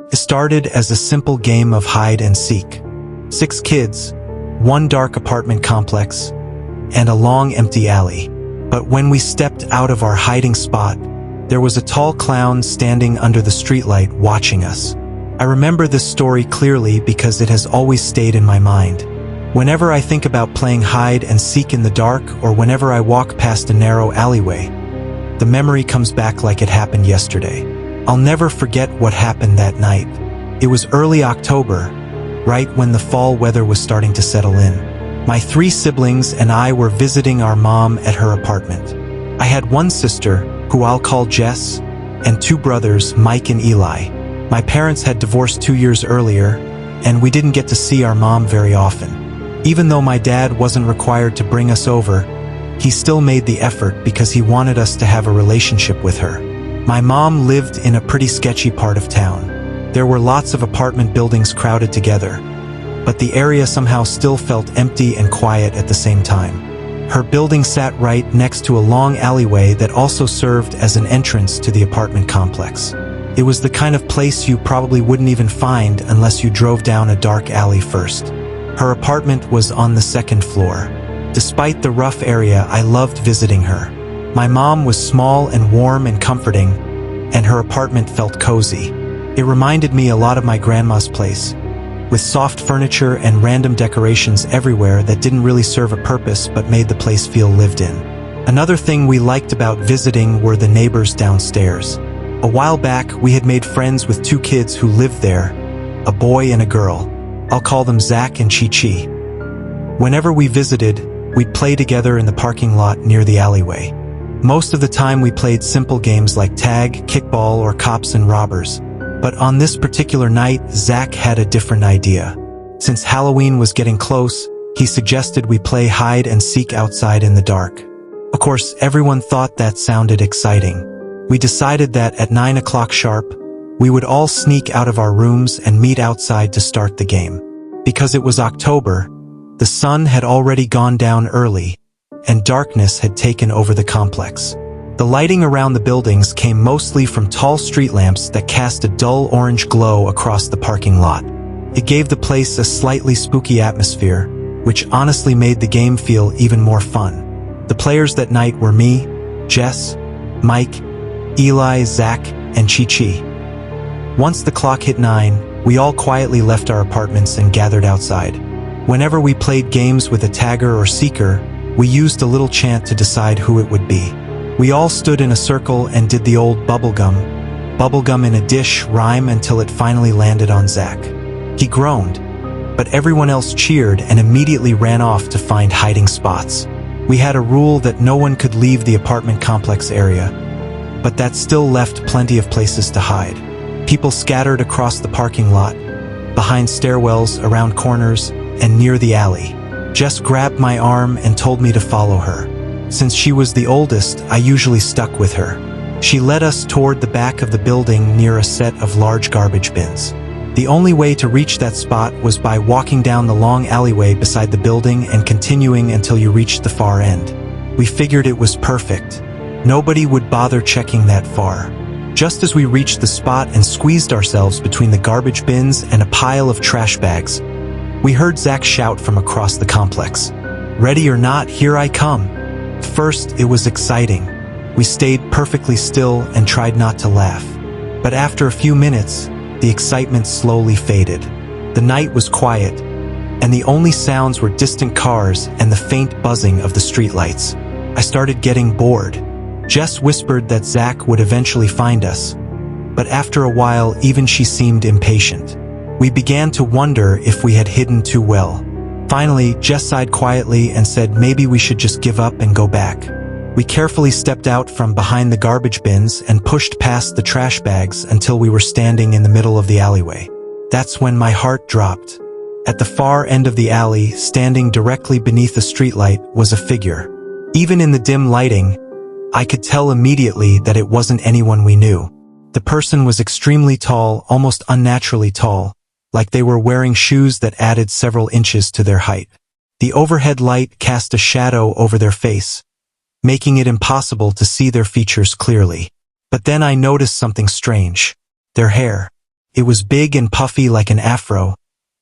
It started as a simple game of hide and seek. 6 kids, one dark apartment complex, and a long empty alley. But when we stepped out of our hiding spot, there was a tall clown standing under the streetlight watching us. I remember this story clearly because it has always stayed in my mind. Whenever I think about playing hide and seek in the dark, or whenever I walk past a narrow alleyway, the memory comes back like it happened yesterday. I'll never forget what happened that night. It was early October, right when the fall weather was starting to settle in. My 3 siblings and I were visiting our mom at her apartment. I had one sister, who I'll call Jess, and 2 brothers, Mike and Eli. My parents had divorced 2 years earlier, and we didn't get to see our mom very often. Even though my dad wasn't required to bring us over, he still made the effort because he wanted us to have a relationship with her. My mom lived in a pretty sketchy part of town. There were lots of apartment buildings crowded together, but the area somehow still felt empty and quiet at the same time. Her building sat right next to a long alleyway that also served as an entrance to the apartment complex. It was the kind of place you probably wouldn't even find unless you drove down a dark alley first. Her apartment was on the 2nd floor. Despite the rough area, I loved visiting her. My mom was small and warm and comforting, and her apartment felt cozy. It reminded me a lot of my grandma's place, with soft furniture and random decorations everywhere that didn't really serve a purpose but made the place feel lived in. Another thing we liked about visiting were the neighbors downstairs. A while back, we had made friends with 2 kids who lived there, a boy and a girl. I'll call them Zach and Chi-Chi. Whenever we visited, we'd play together in the parking lot near the alleyway. Most of the time we played simple games like tag, kickball, or cops and robbers. But on this particular night, Zach had a different idea. Since Halloween was getting close, he suggested we play hide and seek outside in the dark. Of course, everyone thought that sounded exciting. We decided that at 9 o'clock sharp, we would all sneak out of our rooms and meet outside to start the game. Because it was October, the sun had already gone down early, and darkness had taken over the complex. The lighting around the buildings came mostly from tall street lamps that cast a dull orange glow across the parking lot. It gave the place a slightly spooky atmosphere, which honestly made the game feel even more fun. The players that night were me, Jess, Mike, Eli, Zach, and Chi-Chi. Once the clock hit 9, we all quietly left our apartments and gathered outside. Whenever we played games with a tagger or seeker, we used a little chant to decide who it would be. We all stood in a circle and did the old bubblegum in a dish rhyme until it finally landed on Zach. He groaned, but everyone else cheered and immediately ran off to find hiding spots. We had a rule that no one could leave the apartment complex area, but that still left plenty of places to hide. People scattered across the parking lot, behind stairwells, around corners, and near the alley. Jess grabbed my arm and told me to follow her. Since she was the oldest, I usually stuck with her. She led us toward the back of the building near a set of large garbage bins. The only way to reach that spot was by walking down the long alleyway beside the building and continuing until you reached the far end. We figured it was perfect. Nobody would bother checking that far. Just as we reached the spot and squeezed ourselves between the garbage bins and a pile of trash bags, we heard Zach shout from across the complex, "Ready or not, here I come." First, it was exciting. We stayed perfectly still and tried not to laugh. But after a few minutes, the excitement slowly faded. The night was quiet, and the only sounds were distant cars and the faint buzzing of the streetlights. I started getting bored. Jess whispered that Zach would eventually find us, but after a while, even she seemed impatient. We began to wonder if we had hidden too well. Finally, Jess sighed quietly and said maybe we should just give up and go back. We carefully stepped out from behind the garbage bins and pushed past the trash bags until we were standing in the middle of the alleyway. That's when my heart dropped. At the far end of the alley, standing directly beneath a streetlight, was a figure. Even in the dim lighting, I could tell immediately that it wasn't anyone we knew. The person was extremely tall, almost unnaturally tall, like they were wearing shoes that added several inches to their height. The overhead light cast a shadow over their face, making it impossible to see their features clearly. But then I noticed something strange. Their hair. It was big and puffy like an afro,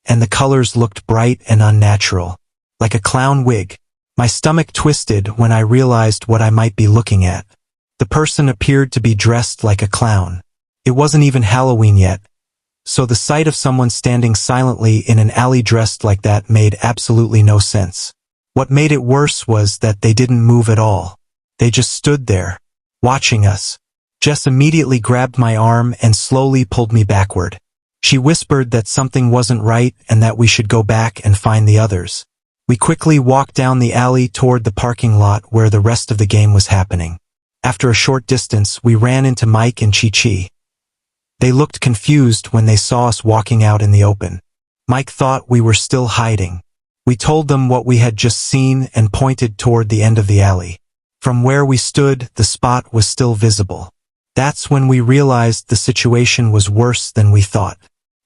and the colors looked bright and unnatural, like a clown wig. My stomach twisted when I realized what I might be looking at. The person appeared to be dressed like a clown. It wasn't even Halloween yet, so the sight of someone standing silently in an alley dressed like that made absolutely no sense. What made it worse was that they didn't move at all. They just stood there, watching us. Jess immediately grabbed my arm and slowly pulled me backward. She whispered that something wasn't right and that we should go back and find the others. We quickly walked down the alley toward the parking lot where the rest of the game was happening. After a short distance, we ran into Mike and Chi-Chi. They looked confused when they saw us walking out in the open. Mike thought we were still hiding. We told them what we had just seen and pointed toward the end of the alley. From where we stood, the spot was still visible. That's when we realized the situation was worse than we thought.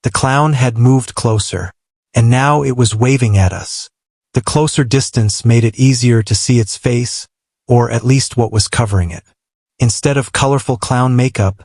The clown had moved closer, and now it was waving at us. The closer distance made it easier to see its face, or at least what was covering it. Instead of colorful clown makeup,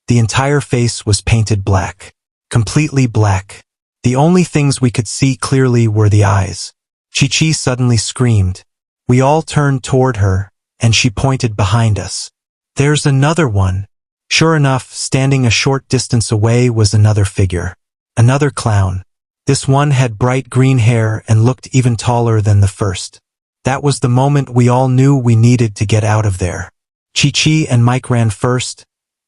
the entire face was painted black. Completely black. The only things we could see clearly were the eyes. Chi-Chi suddenly screamed. We all turned toward her, and she pointed behind us. There's another one. Sure enough, standing a short distance away was another figure. Another clown. This one had bright green hair and looked even taller than the first. That was the moment we all knew we needed to get out of there. Chi-Chi and Mike ran first,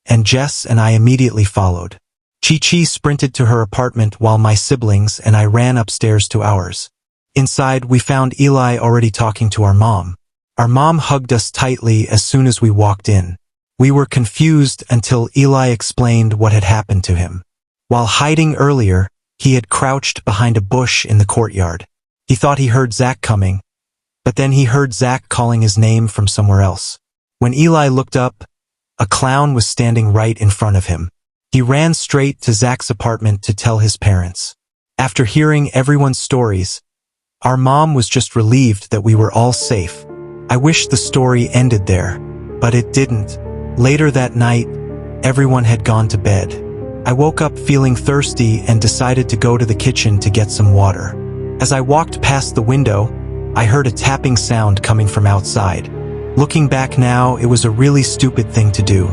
and Jess and I immediately followed. Chi-Chi sprinted to her apartment while my siblings and I ran upstairs to ours. Inside, we found Eli already talking to our mom. Our mom hugged us tightly as soon as we walked in. We were confused until Eli explained what had happened to him. While hiding earlier, he had crouched behind a bush in the courtyard. He thought he heard Zach coming, but then he heard Zach calling his name from somewhere else. When Eli looked up, a clown was standing right in front of him. He ran straight to Zach's apartment to tell his parents. After hearing everyone's stories, our mom was just relieved that we were all safe. I wish the story ended there, but it didn't. Later that night, everyone had gone to bed. I woke up feeling thirsty and decided to go to the kitchen to get some water. As I walked past the window, I heard a tapping sound coming from outside. Looking back now, it was a really stupid thing to do.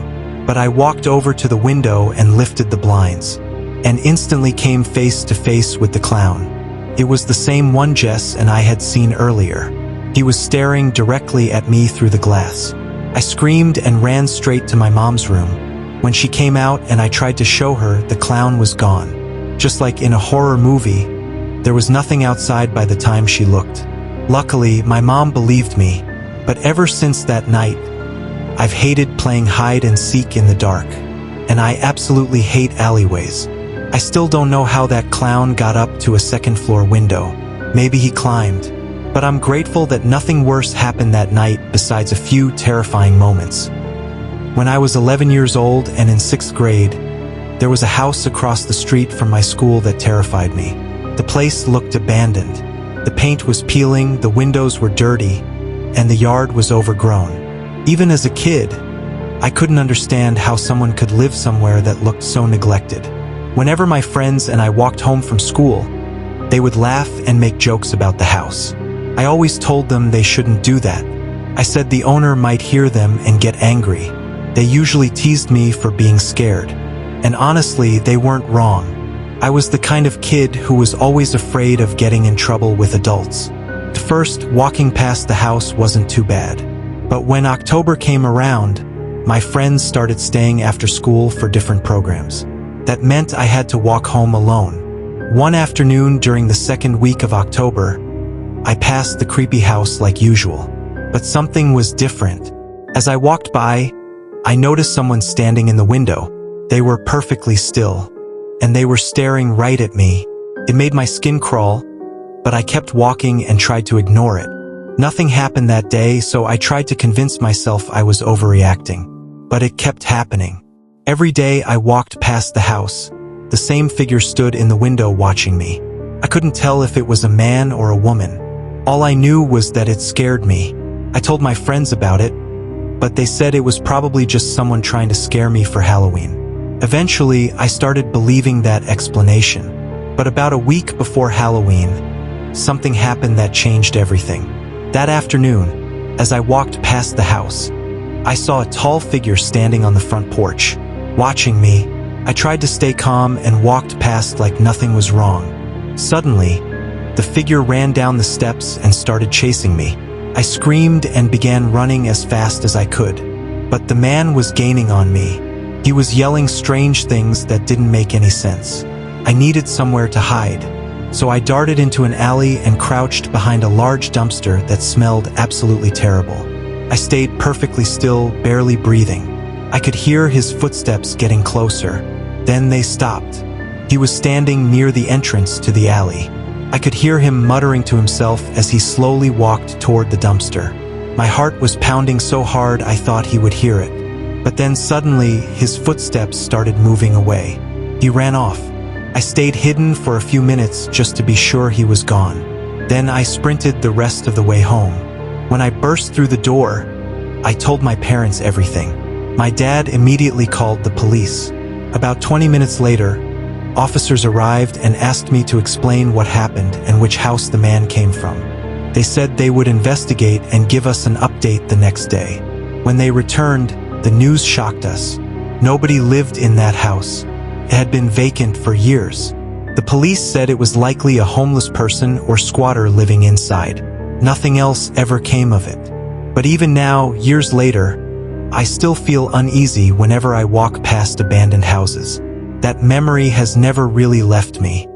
But I walked over to the window and lifted the blinds, and instantly came face to face with the clown. It was the same one Jess and I had seen earlier. He was staring directly at me through the glass. I screamed and ran straight to my mom's room. When she came out and I tried to show her, the clown was gone. Just like in a horror movie, there was nothing outside by the time she looked. Luckily, my mom believed me, but ever since that night, I've hated playing hide and seek in the dark, and I absolutely hate alleyways. I still don't know how that clown got up to a second-floor window. Maybe he climbed. But I'm grateful that nothing worse happened that night besides a few terrifying moments. When I was 11 years old and in 6th grade, there was a house across the street from my school that terrified me. The place looked abandoned. The paint was peeling, the windows were dirty, and the yard was overgrown. Even as a kid, I couldn't understand how someone could live somewhere that looked so neglected. Whenever my friends and I walked home from school, they would laugh and make jokes about the house. I always told them they shouldn't do that. I said the owner might hear them and get angry. They usually teased me for being scared. And honestly, they weren't wrong. I was the kind of kid who was always afraid of getting in trouble with adults. At first, walking past the house wasn't too bad. But when October came around, my friends started staying after school for different programs. That meant I had to walk home alone. One afternoon during the second week of October, I passed the creepy house like usual. But something was different. As I walked by, I noticed someone standing in the window. They were perfectly still, and they were staring right at me. It made my skin crawl, but I kept walking and tried to ignore it. Nothing happened that day, so I tried to convince myself I was overreacting. But it kept happening. Every day I walked past the house, the same figure stood in the window watching me. I couldn't tell if it was a man or a woman. All I knew was that it scared me. I told my friends about it, but they said it was probably just someone trying to scare me for Halloween. Eventually, I started believing that explanation. But about a week before Halloween, something happened that changed everything. That afternoon, as I walked past the house, I saw a tall figure standing on the front porch, watching me. I tried to stay calm and walked past like nothing was wrong. Suddenly, the figure ran down the steps and started chasing me. I screamed and began running as fast as I could. But the man was gaining on me. He was yelling strange things that didn't make any sense. I needed somewhere to hide, so I darted into an alley and crouched behind a large dumpster that smelled absolutely terrible. I stayed perfectly still, barely breathing. I could hear his footsteps getting closer. Then they stopped. He was standing near the entrance to the alley. I could hear him muttering to himself as he slowly walked toward the dumpster. My heart was pounding so hard I thought he would hear it. But then suddenly, his footsteps started moving away. He ran off. I stayed hidden for a few minutes just to be sure he was gone. Then I sprinted the rest of the way home. When I burst through the door, I told my parents everything. My dad immediately called the police. About 20 minutes later, officers arrived and asked me to explain what happened and which house the man came from. They said they would investigate and give us an update the next day. When they returned, the news shocked us. Nobody lived in that house. It had been vacant for years. The police said it was likely a homeless person or squatter living inside. Nothing else ever came of it. But even now, years later, I still feel uneasy whenever I walk past abandoned houses. That memory has never really left me.